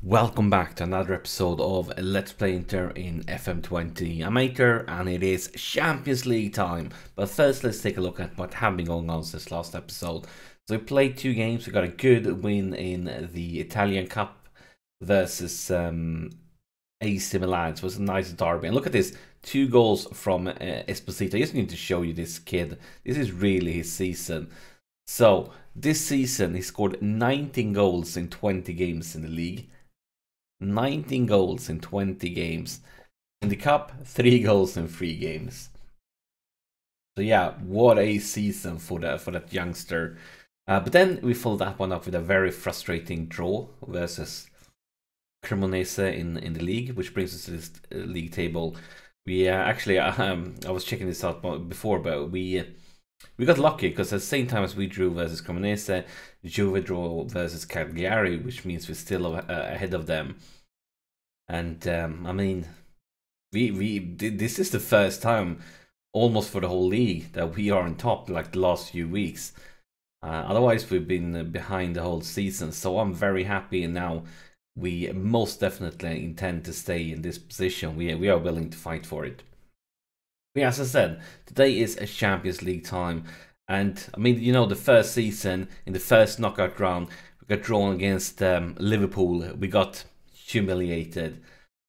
Welcome back to another episode of Let's Play Inter in FM20. I'm Ater and it is Champions League time. But first let's take a look at what has been going on since last episode. So we played two games. We got a good win in the Italian Cup versus AC Milan. So it was a nice derby. And look at this, 2 goals from Esposito. I just need to show you this kid. This is really his season. So this season he scored 19 goals in 20 games in the league. 19 goals in 20 games. In the cup, 3 goals in 3 games. So yeah, what a season for that youngster. But then we followed that one up with a very frustrating draw versus Cremonese in the league, which brings us to this league table. We actually, I was checking this out before, but we got lucky because at the same time as we drew versus Cremonese, Juve drew versus Cagliari, which means we're still ahead of them. And I mean, this is the first time almost for the whole league that we are on top like the last few weeks. Otherwise we've been behind the whole season, so I'm very happy, and now we most definitely intend to stay in this position. We are willing to fight for it. Yeah, as I said, today is a Champions League time, and I mean, you know, the first season in the first knockout round we got drawn against Liverpool. We got humiliated.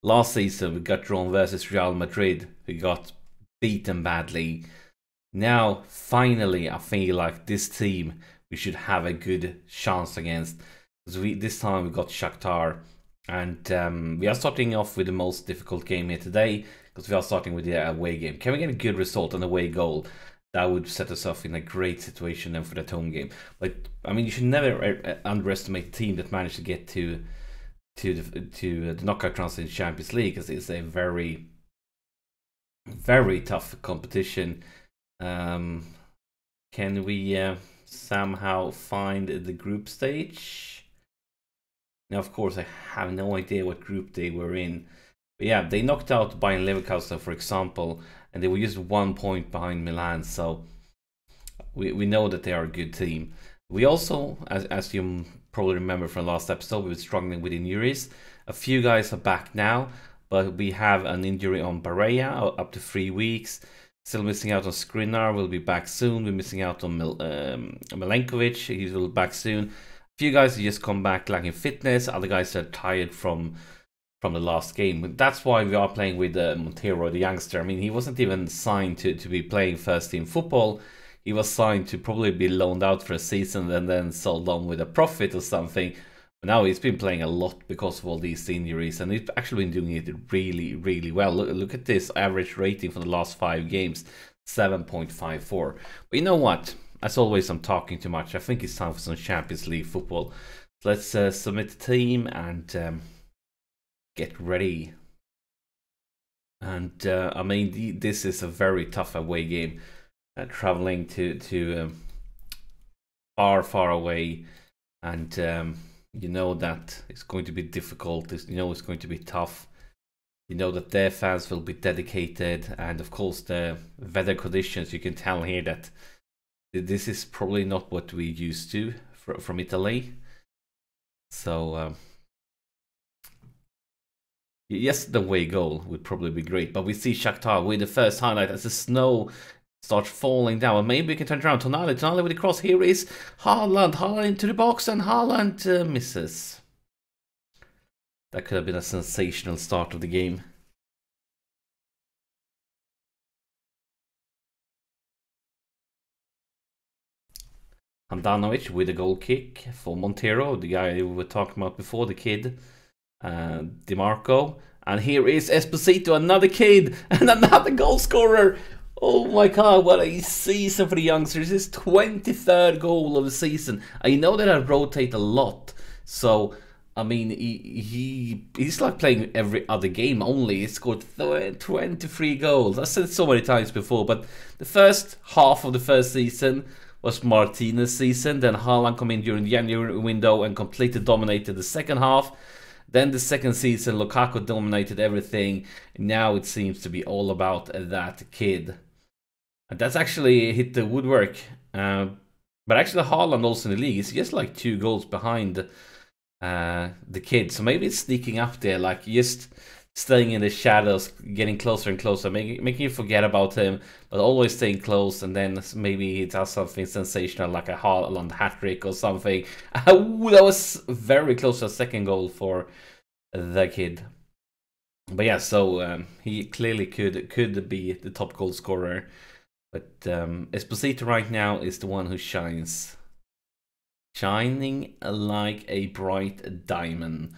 Last season we got drawn versus Real Madrid. We got beaten badly. Now finally I feel like this team we should have a good chance against, because this time we got Shakhtar, and we are starting off with the most difficult game here today, because we are starting with the away game. Can we get a good result, an away goal? That would set us off in a great situation then for that home game. But I mean, you should never underestimate the team that managed to get to the knockout rounds in Champions League, because it's a very tough competition. Can we somehow find the group stage? Now, of course, I have no idea what group they were in. But yeah, they knocked out Bayern Leverkusen, for example, and they were just 1 point behind Milan. So we know that they are a good team. We also, as you probably remember from last episode, we were struggling with injuries. A few guys are back now, but we have an injury on Barea up to 3 weeks. Still missing out on Skriniar, will be back soon. We're missing out on Milenkovic, he will be back soon. A few guys have just come back lacking fitness. Other guys are tired from the last game. That's why we are playing with Montero, the youngster. I mean, he wasn't even signed to be playing first team football. He was signed to probably be loaned out for a season and then sold on with a profit or something. But now he's been playing a lot because of all these injuries, and he's actually been doing it really well. Look at this average rating for the last 5 games, 7.54. But you know what? As always, I'm talking too much. I think it's time for some Champions League football. So let's submit the team and get ready. And I mean, this is a very tough away game. Traveling to far away, and you know that it's going to be difficult. You know it's going to be tough. You know that their fans will be dedicated, and of course the weather conditions. You can tell here that this is probably not what we used to from Italy. So yes, the away goal would probably be great, but we see Shakhtar with the first highlight as the snow starts falling down. And maybe we can turn around. Tonali with the cross. Here is Haaland into the box, and Haaland misses. That could have been a sensational start of the game. Handanovic with a goal kick for Montero, the guy we were talking about before, the kid. DiMarco. And here is Esposito, another kid, and another goal scorer. Oh my god, what a season for the youngsters. His 23rd goal of the season. I know that I rotate a lot, so I mean he's like playing every other game only. He scored 23 goals. I said it so many times before, but the first half of the first season was Martinez's season. Then Haaland came in during the January window and completely dominated the second half. Then the second season, Lukaku dominated everything. Now it seems to be all about that kid. And that's actually hit the woodwork. But actually Haaland also in the league is just like 2 goals behind the kid. So maybe it's sneaking up there, like just staying in the shadows, getting closer and closer, making you forget about him, but always staying close. And then maybe he does something sensational, like a Haaland hat trick or something. Ooh, that was very close to a second goal for the kid. But yeah, so he clearly could be the top goal scorer. But Esposito right now is the one who shines. Shining like a bright diamond.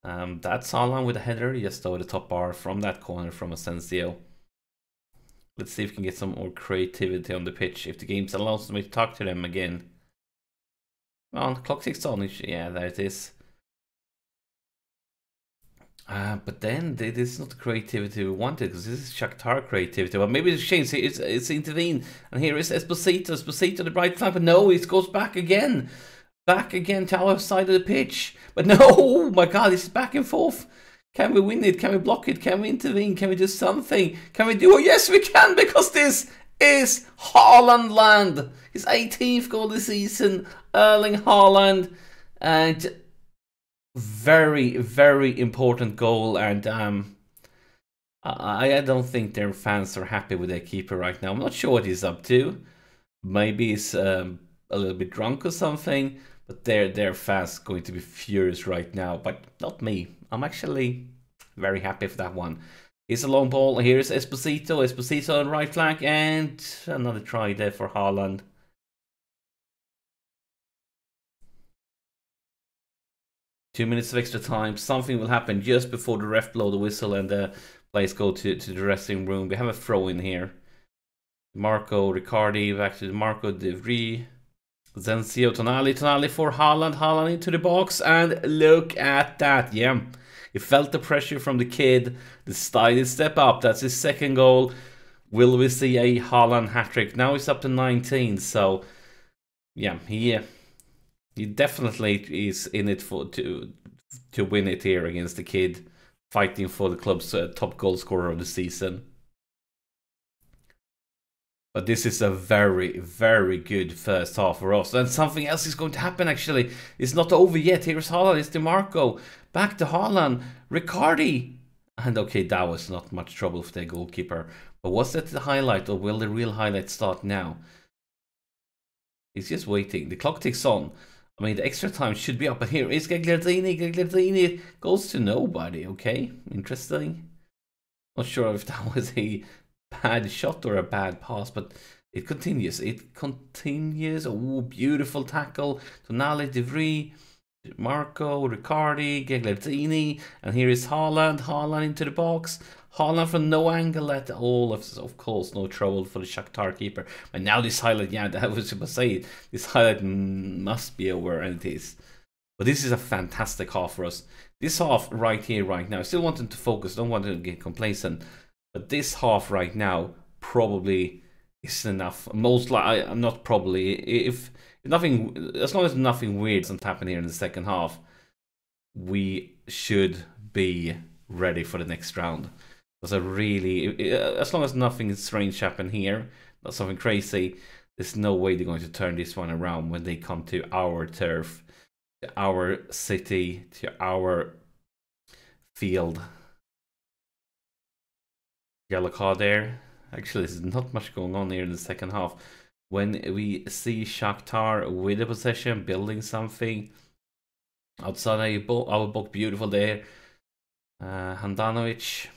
That's Haaland with a header just over the top bar from that corner from Asensio. Let's see if we can get some more creativity on the pitch, if the game allows me to talk to them again. Well, clock ticks on. Yeah, there it is. But then this is not the creativity we wanted, because this is Shakhtar creativity. Well, maybe it's changed. It's intervened, and here is Esposito. Esposito, the right flank, but no, it goes back again. Back again to our side of the pitch. But no, oh my god, it's back and forth. Can we win it? Can we block it? Can we intervene? Can we do something? Can we do... Oh, yes, we can, because this is Haaland land. His 18th goal this season. Erling Haaland. And very, very important goal. And I don't think their fans are happy with their keeper right now. I'm not sure what he's up to. Maybe he's a little bit drunk or something. But their fans going to be furious right now, but not me. I'm actually very happy for that one. Here's a long ball. Here's Esposito. Esposito on the right flank, and another try there for Haaland. Two minutes of extra time. Something will happen just before the ref blow the whistle and the players go to the dressing room. We have a throw in here. Marco Riccardi back to Marco De Vries. Asensio, Tonali for Haaland. Haaland into the box, and look at that. Yeah, he felt the pressure from the kid. Decided to step up. That's his second goal. Will we see a Haaland hat-trick? Now he's up to 19. So yeah, he definitely is in it for to win it here against the kid, fighting for the club's top goal scorer of the season. But this is a very, very good first half for us. And something else is going to happen, actually. It's not over yet. Here's Haaland. It's DiMarco. Back to Haaland. Riccardi. And okay, that was not much trouble for the goalkeeper. But was that the highlight, or will the real highlight start now? He's just waiting. The clock ticks on. I mean, the extra time should be up. But here is Gagliardini. Gagliardini goes to nobody. Okay, interesting. Not sure if that was a bad shot or a bad pass, but it continues. It continues. Oh, beautiful tackle. Tonali, De Vries, Marco, Riccardi, Gagliardini, and here is Haaland. Haaland into the box. Haaland from no angle at all. Of course, no trouble for the Shakhtar keeper. And now this highlight, yeah, I was supposed to say, this highlight must be over, and it is. But this is a fantastic half for us. This half right here, right now, I still want them to focus. Don't want them to get complacent. But this half right now probably isn't enough. Most likely, I'm not probably. If nothing, as long as nothing weird doesn't happen here in the second half, we should be ready for the next round. Because I really, as long as nothing strange happen here, not something crazy, there's no way they're going to turn this one around when they come to our turf, to our city, to our field. Yellow card there. Actually, there's not much going on here in the second half. When we see Shakhtar with the possession, building something outside our book, beautiful there. Handanovic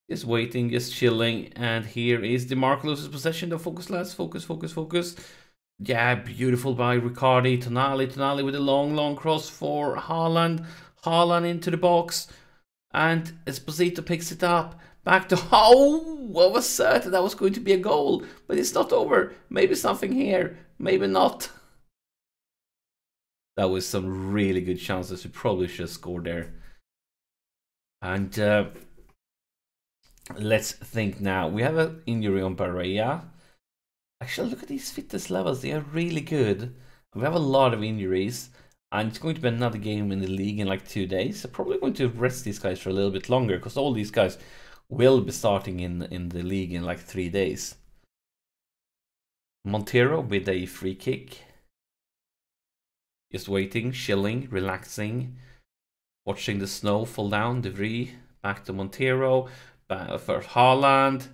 just waiting, just chilling, and here is DiMarco loses possession. The focus, lads, focus. Yeah, beautiful by Riccardi. Tonali with a long cross for Haaland. Haaland into the box. And Esposito picks it up. Back to... Oh, I was certain that was going to be a goal. But it's not over. Maybe something here. Maybe not. That was some really good chances. We probably should have scored there. And let's think now. We have an injury on Barrea. Actually, look at these fitness levels. They are really good. We have a lot of injuries. And it's going to be another game in the league in like 2 days. So probably going to rest these guys for a little bit longer, because all these guys will be starting in the league in like 3 days. Montero with a free kick. Just waiting, chilling, relaxing, watching the snow fall down. De Vrij back to Montero, for Haaland,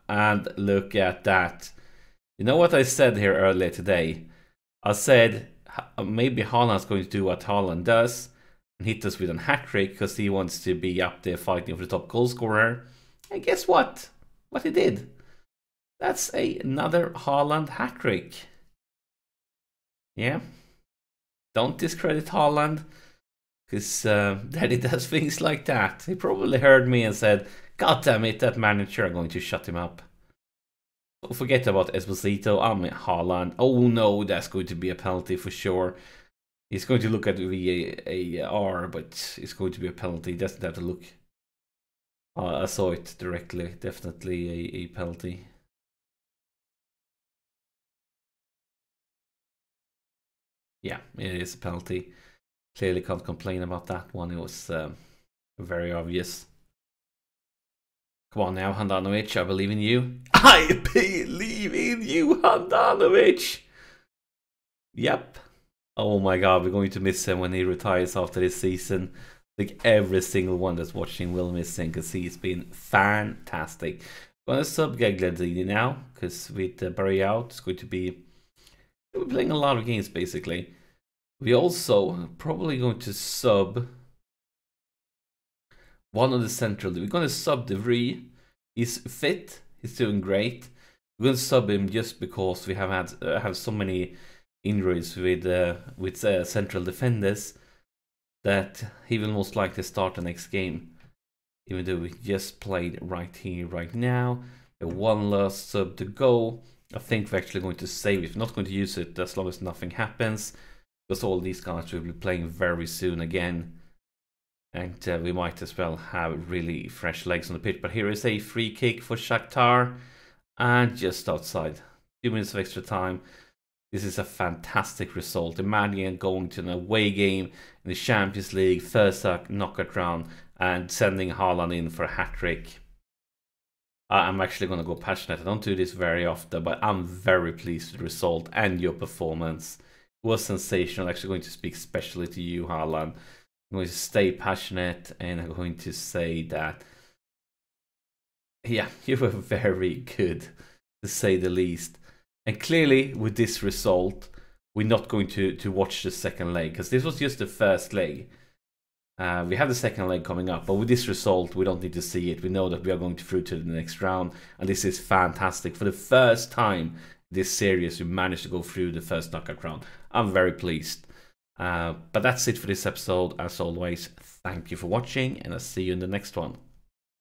and look at that. You know what I said here earlier today? I said maybe Haaland's going to do what Haaland does and hit us with a hat-trick because he wants to be up there fighting for the top goal scorer. And guess what? What he did. That's another Haaland hat-trick. Yeah. Don't discredit Haaland, because Daddy does things like that. He probably heard me and said, God damn it, that manager, I'm going to shut him up. Forget about Esposito, I'm Haaland. Oh no, that's going to be a penalty for sure. He's going to look at VAR, but it's going to be a penalty. He doesn't have to look. I saw it directly. Definitely a penalty. Yeah, it is a penalty. Clearly can't complain about that one. It was very obvious. Come on now, Handanovic, I believe in you. I believe in you, Handanovic! Yep. Oh my god, we're going to miss him when he retires after this season. I think every single one that's watching will miss him because he's been fantastic. I'm going to sub Gagliardini now, because with Barry out, it's going to be... We're playing a lot of games, basically. We also probably going to sub one of the central. We're going to sub De Vrij. He's fit. He's doing great. We're going to sub him just because we have had have so many injuries with central defenders that he will most likely start the next game. Even though we just played right here, right now. One last sub to go. I think we're actually going to save it. We're not going to use it as long as nothing happens, because all these guys will be playing very soon again. And we might as well have really fresh legs on the pitch. But here is a free kick for Shakhtar. And just outside. 2 minutes of extra time. This is a fantastic result. Imagine going to an away game in the Champions League, first knockout round, and sending Haaland in for a hat-trick. I'm actually going to go passionate. I don't do this very often, but I'm very pleased with the result and your performance. It was sensational. I'm actually going to speak especially to you, Haaland. I'm going to stay passionate, and I'm going to say that, yeah, you were very good, to say the least. And clearly, with this result, we're not going to watch the second leg, because this was just the first leg. We have the second leg coming up, but with this result, we don't need to see it. We know that we are going through to the next round, and this is fantastic. For the first time this series, we managed to go through the first knockout round. I'm very pleased. But that's it for this episode. As always, thank you for watching, and I'll see you in the next one.